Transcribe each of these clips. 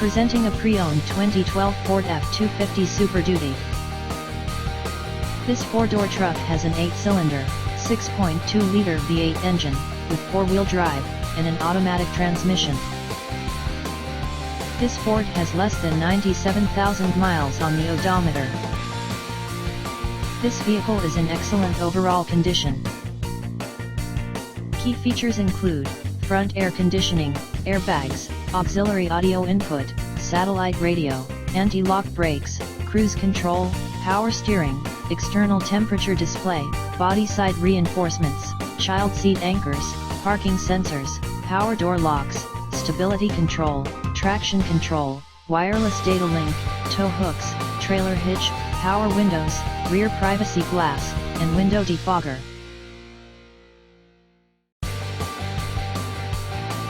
Presenting a pre-owned 2012 Ford F250 Super Duty. This four-door truck has an 8-cylinder, 6.2-liter V8 engine, with four-wheel drive, and an automatic transmission. This Ford has less than 97,000 miles on the odometer. This vehicle is in excellent overall condition. Key features include front air conditioning, airbags, auxiliary audio input, satellite radio, anti-lock brakes, cruise control, power steering, external temperature display, body side reinforcements, child seat anchors, parking sensors, power door locks, stability control, traction control, wireless data link, tow hooks, trailer hitch, power windows, rear privacy glass, and window defogger.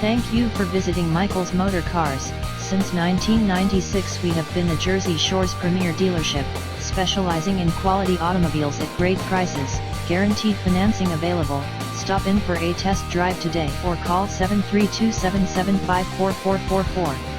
Thank you for visiting Michael's Motorcars. Since 1996 we have been the Jersey Shore's premier dealership, specializing in quality automobiles at great prices, guaranteed financing available. Stop in for a test drive today or call 732-775-4444.